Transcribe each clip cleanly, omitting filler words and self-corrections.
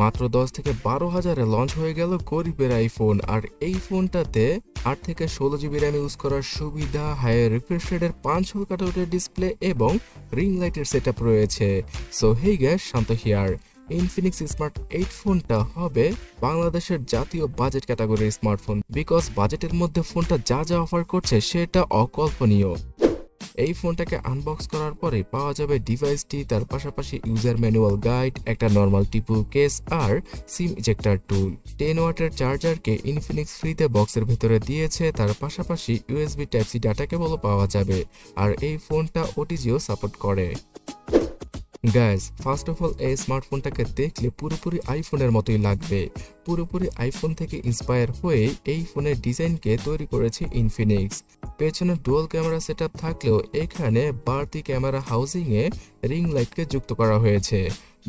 মাত্র 10 থেকে 12,000-এ লঞ্চ হয়ে গেল গরিবের আইফোন। আর এই ফোনটাতে 8 থেকে 16 জিবি র্যাম ইউজ করার সুবিধা, হায়ার রিফ্রেশ রেটের 5 কাটআউটের ডিসপ্লে এবং রিং লাইটের সেটআপ রয়েছে। So hey guys, Shanto here. Infinix smart 8 ফোনটা হবে বাংলাদেশের জাতীয় বাজেট ক্যাটাগরির স্মার্টফোন, বিকজ বাজেটের মধ্যে ফোনটা যা যা অফার করছে সেটা অকল্পনীয়। এই ফোনটাকে আনবক্স করার পরে পাওয়া যাবে ডিভাইসটি, তার পাশাপাশি ইউজার ম্যানুয়াল গাইড, একটা নর্মাল টিপু কেস আর সিম ইজেক্টর টুল। 10 ওয়াটের চার্জারকে ইনফিনিক্স ফ্রিতে বক্সের ভেতরে দিয়েছে, তার পাশাপাশি ইউএসবি টাইপ সি ডাটা কেবলও পাওয়া যাবে। আর এই ফোনটা ওটিজিও সাপোর্ট করে। গাইজ, ফার্স্ট অফ অল এই স্মার্টফোনটাকে দেখলে পুরোপুরি আইফোনের মতোই লাগবে। পুরোপুরি আইফোন থেকে ইন্সপায়ার হয়ে এই ফোনের ডিজাইনকে তৈরি করেছে ইনফিনিক্স। পেছনে ডুয়াল ক্যামেরা সেটআপ থাকলেও এখানে বাড়তি ক্যামেরা হাউজিংয়ে রিং লাইটকে যুক্ত করা হয়েছে।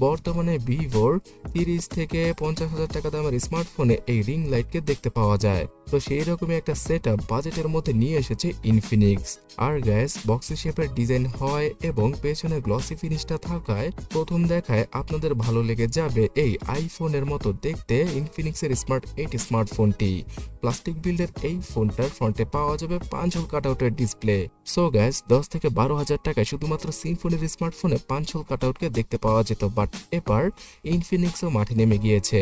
বর্তমানে ভিভোর 30 থেকে 50,000 টাকা দামের স্মার্টফোনে এই রিং লাইটকে দেখতে পাওয়া যায়। তো সেই রকমই একটা সেটআপ বাজেটের মধ্যে নিয়ে এসেছে ইনফিনিক্স। আর গ্যাস, বক্সি শেপের ডিজাইন হয় এবং পেছনে গ্লসি ফিনিশটা থাকায় প্রথম দেখায় আপনাদের ভালো লেগে যাবে এই আইফোনের মতো দেখতে ইনফিনিক্সের স্মার্ট 8 স্মার্টফোনটি। প্লাস্টিক বিল্ডের এই ফোনটার ফ্রন্টে পাওয়া যাবে 5 হোল কাটআউটের ডিসপ্লে। সো গ্যাস, 10 থেকে 12,000 টাকায় শুধুমাত্র সিম্ফনির স্মার্টফোনে 5 হোল কাটআউটকে দেখতে পাওয়া যেত, বাট এবার ইনফিনিক্সও মাঠে নেমে গিয়েছে।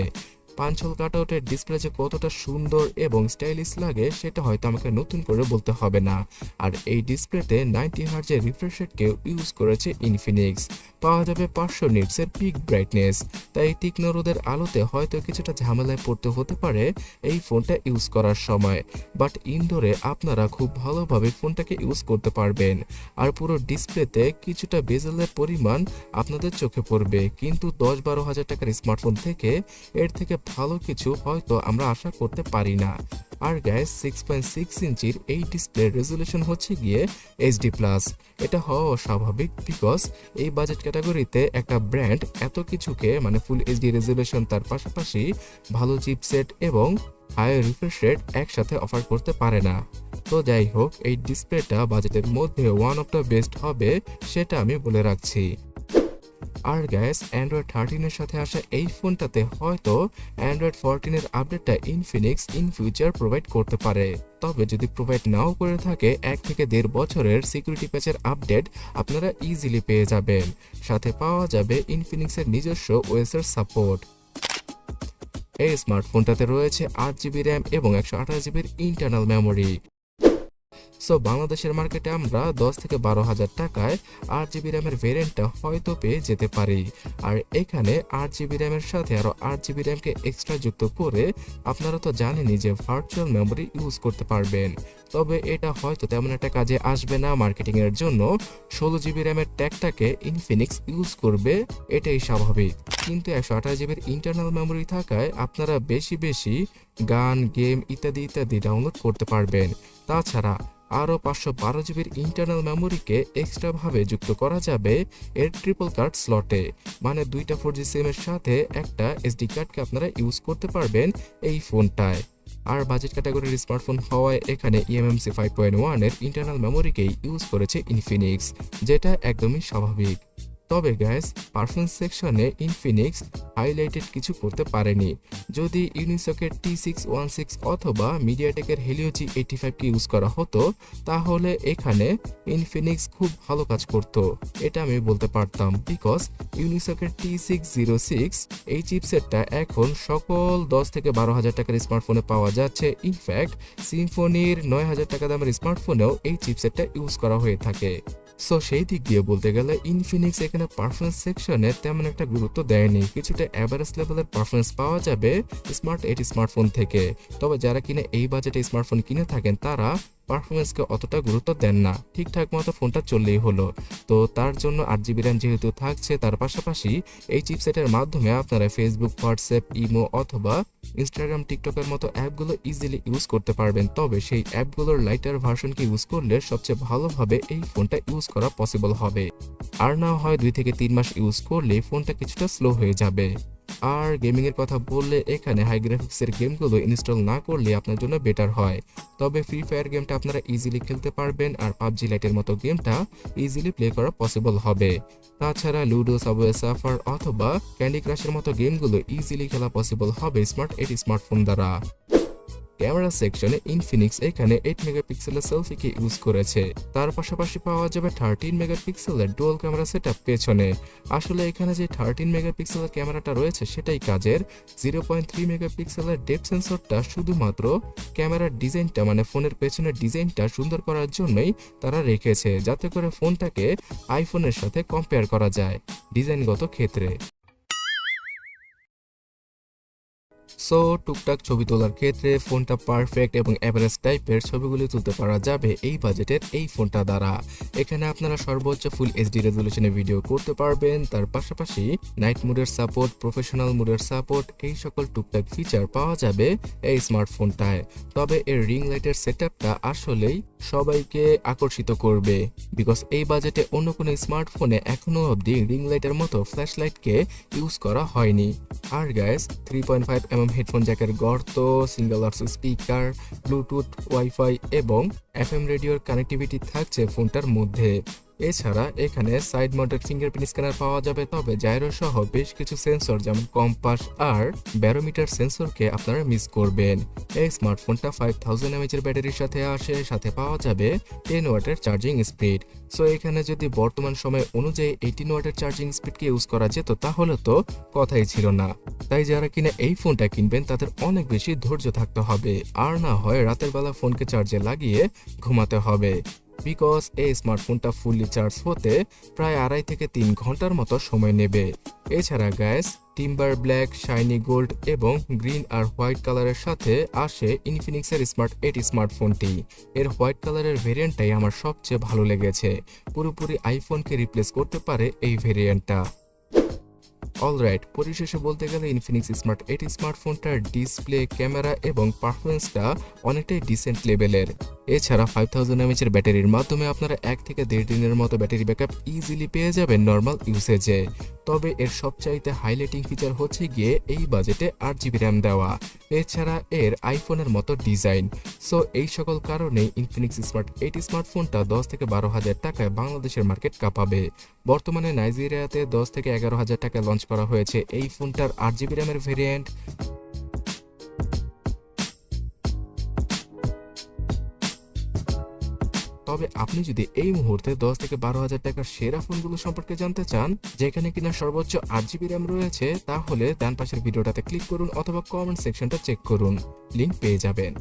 5 হোল কাটআউটের ডিসপ্লে যে কতটা সুন্দর এবং স্টাইলিশ লাগে সেটা হয়তো আমাকে নতুন করে বলতে হবে না। আর এই ডিসপ্লেতে 90 হার্জের রিফ্রেশ রেটকেও ইউজ করেছে ইনফিনিক্স। পাওয়া যাবে 500 নিটসের পিক ব্রাইটনেস। তাই তীক্ষ্ণ রোদের আলোতে হয়তো কিছুটা ঝামেলায় পড়তে হতে পারে এই ফোনটা ইউজ করার সময়, বাট ইনডোরে আপনারা খুব ভালোভাবে ফোনটাকে ইউজ করতে পারবেন। আর পুরো ডিসপ্লেতে কিছুটা বেজেলের পরিমাণ আপনাদের চোখে পড়বে, কিন্তু 10-12 হাজার টাকার স্মার্টফোন থেকে এর থেকে ভালো কিছু হয়তো আমরা আশা করতে পারি না। আর গ্যাস, 6.6 ইঞ্চির এই ডিসপ্লে রেজুলেশন হচ্ছে গিয়ে HD+। এটা হওয়া স্বাভাবিক, বিকজ এই বাজেট ক্যাটাগরিতে একটা ব্র্যান্ড এত কিছুকে মানে ফুল এইচডি রেজুলেশন, তার পাশাপাশি ভালো চিপসেট এবং হায়ার রিফ্রেশ রেট একসাথে অফার করতে পারে না। তো যাই হোক, এই ডিসপ্লেটা বাজেটের মধ্যে ওয়ান অফ দ্য বেস্ট হবে সেটা আমি বলে রাখছি। আর গ্যাস, অ্যান্ড্রয়েড 13-এর সাথে আসা এই ফোনটাতে হয়তো অ্যান্ড্রয়েড 14-এর আপডেটটা ইনফিনিক্স ইন ফিউচার প্রোভাইড করতে পারে। তবে যদি প্রোভাইড নাও করে থাকে, 1 থেকে 1.5 বছরের সিকিউরিটি প্যাচের আপডেট আপনারা ইজিলি পেয়ে যাবেন। সাথে পাওয়া যাবে ইনফিনিক্সের নিজস্ব ওএসের সাপোর্ট। এই স্মার্টফোনটাতে রয়েছে 8 জিবি র্যাম এবং 128 জিবির ইন্টারনাল মেমোরি। সো বাংলাদেশের মার্কেটে আমরা 10 থেকে 12,000 টাকায় 8 জিবি র্যামের ভেরিয়েন্টটা হয়তো পেয়ে যেতে পারি। আর এখানে 8 জিবি র্যামের সাথে আরও 8 জিবি র্যামকে এক্সট্রা যুক্ত করে আপনারা তো জানেনই যে ভার্চুয়াল মেমোরি ইউজ করতে পারবেন। তবে এটা হয়তো তেমন একটা কাজে আসবে না মার্কেটিংয়ের জন্য। 16 জিবি র্যামের ট্যাগটাকে ইনফিনিক্স ইউজ করবে, এটাই স্বাভাবিক। কিন্তু 128 জিবির ইন্টারনাল মেমোরি থাকায় আপনারা বেশি বেশি গান, গেম ইত্যাদি ইত্যাদি ডাউনলোড করতে পারবেন। তাছাড়া আরও 512 জিবির ইন্টারনাল মেমোরিকে এক্সট্রাভাবে যুক্ত করা যাবে এর ট্রিপল কার্ড স্লটে, মানে 2টা 4G সিমের সাথে একটা এসডি কার্ডকে আপনারা ইউজ করতে পারবেন এই ফোনটায়। আর বাজেট ক্যাটাগরির স্মার্টফোন হওয়ায় এখানে eMMC 5.1-এর ইন্টারনাল মেমোরিকেই ইউজ করেছে ইনফিনিক্স, যেটা একদমই স্বাভাবিক। তবে গ্যাস, পারফরমেন্স সেকশনে ইনফিনিক্স হাইলাইটেড কিছু করতে পারেনি। যদি ইউনিসকের T616 অথবা মিডিয়াটেকের হেলিও G85কে ইউজ করা হতো, তাহলে এখানে ইনফিনিক্স খুব ভালো কাজ করত, এটা আমি বলতে পারতাম। বিকজ ইউনিসকের T606 এই চিপসেটটা এখন সকল 10 থেকে 12,000 টাকার স্মার্টফোনে পাওয়া যাচ্ছে। ইনফ্যাক্ট সিম্ফনির 9,000 টাকা দামের স্মার্টফোনেও এই চিপসেটটা ইউজ করা হয়ে থাকে। সো সেই দিক দিয়ে বলতে গেলে ইনফিনিক্স এখানে পারফরমেন্স সেকশনে তেমন একটা গুরুত্ব দেয়নি। কিছুটা অ্যাভারেজ লেভেলের পারফরমেন্স পাওয়া যাবে স্মার্ট 8 স্মার্টফোন থেকে। তবে যারা কিনে এই বাজেটে স্মার্টফোন কিনে থাকেন তারা পারফরমেন্সকে অতটা গুরুত্ব দেন না, ঠিকঠাক মতো ফোনটা চললেই হলো। তো তার জন্য 8 জিবি র্যাম যেহেতু থাকছে, তার পাশাপাশি এই চিপসেটের মাধ্যমে আপনারা ফেসবুক, হোয়াটসঅ্যাপ, ইমো অথবা ইনস্টাগ্রাম, টিকটকের মতো অ্যাপগুলো ইজিলি ইউজ করতে পারবেন। তবে সেই অ্যাপগুলোর লাইটার ভার্সনকে ইউজ করলে সবচেয়ে ভালোভাবে এই ফোনটা ইউজ করা পসিবল হবে। আর না হয় 2 থেকে 3 মাস ইউজ করলে ফোনটা কিছুটা স্লো হয়ে যাবে। আর গেমিং এর কথা বললে এখানে হাই গ্রাফিক্সের গেমগুলো ইনস্টল না করলে আপনার জন্য বেটার হয়। তবে ফ্রি ফায়ার গেমটা আপনারা ইজিলি খেলতে পারবেন, আর পাবজি লাইটের মতো গেমটা ইজিলি প্লে করা পসিবল হবে। তাছাড়া লুডো, সাবওয়ে সার্ফার অথবা ক্যান্ডি ক্রাশের মতো গেমগুলো ইজিলি খেলা পসিবল হবে স্মার্ট 8 স্মার্টফোন দ্বারা। ক্যামেরা সেকশনে ইনফিনিক্স এখানে 8 মেগাপিক্সেলের সেলফিকে ইউজ করেছে। তার পাশাপাশি পাওয়া যাবে 13 মেগাপিক্সেলের ডুয়াল ক্যামেরা সেটআপ পেছনে। আসলে এখানে যে 13 মেগাপিক্সেলের ক্যামেরাটা রয়েছে সেটাই কাজের। 0.3 মেগাপিক্সেলের ডেপথ সেন্সরটা শুধুমাত্র ক্যামেরার ডিজাইনটা মানে ফোনের পেছনের ডিজাইনটা সুন্দর করার জন্যই তারা রেখেছে, যাতে করে ফোনটাকে আইফোনের সাথে কম্পেয়ার করা যায় ডিজাইনগত ক্ষেত্রে। সো টুকটাক ছবি তোলার ক্ষেত্রে ফোনটা পারফেক্ট এবং এভারেজ টাইপের ছবিগুলি তুলতে পারা যাবে এই বাজেটের এই ফোনটা দ্বারা। এখানে আপনারা সর্বোচ্চ ফুল এইচডি রেজলিউশনে ভিডিও করতে পারবেন। তার পাশাপাশি নাইট মোডের সাপোর্ট, প্রফেশনাল মোডের সাপোর্ট, এই সকল টুকটাক ফিচার পাওয়া যাবে এই স্মার্টফোনটায়। তবে এর রিং লাইটের সেটআপটা আসলেই সবাইকে আকর্ষিত করবে, বিকজ এই বাজেটে অন্য কোনো স্মার্টফোনে এখনো অবধি রিং লাইটের মতো ফ্ল্যাশ লাইটকে ইউজ করা হয়নি। আর গাইস 3.5mm হেডফোন জ্যাকের গর্ত, সিঙ্গেল আর্স স্পিকার, ব্লুটুথ, ওয়াইফাই এবং এফএম রেডিওর কানেক্টিভিটি থাকছে ফোনটার মধ্যে। এছাড়া এখানে সাইড মাউন্টেড ফিঙ্গারপ্রিন্ট স্ক্যানার পাওয়া যাবে, তবে জাইরো সহ বেশ কিছু সেন্সর যেমন কম্পাস আর ব্যারোমিটার সেন্সরকে আপনারা মিস করবেন। এই স্মার্টফোনটা 5000 mAh এর ব্যাটারির সাথে আসে, সাথে পাওয়া যাবে 10 ওয়াটের চার্জিং স্পিড। সো এখানে যদি বর্তমান সময় অনুযায়ী 18 ওয়াটের চার্জিং স্পিডকে ইউজ করা যেত তাহলে তো কথাই ছিল না। তাই যারা কিনা এই ফোনটা কিনবেন তাদের অনেক বেশি ধৈর্য থাকতে হবে, আর না হয় রাতের বেলা ফোনকে চার্জে লাগিয়ে ঘুমাতে হবে, বিকজ এই স্মার্টফোনটা ফুললি চার্জ হতে প্রায় 2.5 থেকে 3 ঘন্টার মতো সময় নেবে। এছাড়া gas timber black, shiny gold এবং গ্রিন আর হোয়াইট কালারের সাথে আসে ইনফিনিক্সের স্মার্ট 8 স্মার্টফোনটি। এর হোয়াইট কালারের ভেরিয়েন্টটাই আমার সবচেয়ে ভালো লেগেছে, পুরোপুরি আইফোনকে রিপ্লেস করতে পারে এই ভেরিয়েন্টটা। অলরাইট, পরিশেষে বলতে গেলে ইনফিনিক্স স্মার্ট 8 স্মার্টফোনটার ডিসপ্লে, ক্যামেরা এবং পারফরমেন্সটা অনেকটাই ডিসেন্ট লেভেলের। এছাড়া 5000 mAh এর ব্যাটারির মাধ্যমে আপনারা 1 থেকে 1.5 দিনের মতো ব্যাটারি ব্যাকআপ ইজিলি পেয়ে যাবেন নর্মাল ইউসেজে। তবে এর সবচাইতে হাইলাইটিং ফিচার হচ্ছে গিয়ে এই বাজেটে 8GB র্যাম দেওয়া, এছাড়া এর আইফোনের মতো ডিজাইন। সো এই সকল কারণেই ইনফিনিক্স স্মার্ট 8 স্মার্টফোনটা 10 থেকে 12,000 টাকায় বাংলাদেশের মার্কেট কাঁপাবে। বর্তমানে নাইজেরিয়াতে 10 থেকে 11,000 টাকায় লঞ্চ করা হয়েছে এই ফোনটার 8GB র্যামের ভেরিয়েন্ট। তবে আপনি যদি এই মুহূর্তে 10 থেকে 12,000 টাকার সেরা ফোনগুলো সম্পর্কে জানতে চান, যেখানে কিনা সর্বোচ্চ 8GB র্যাম রয়েছে, তাহলে ডান পাশের ভিডিওটাতে ক্লিক করুন অথবা কমেন্ট সেকশনটা চেক করুন, লিংক পেয়ে যাবেন।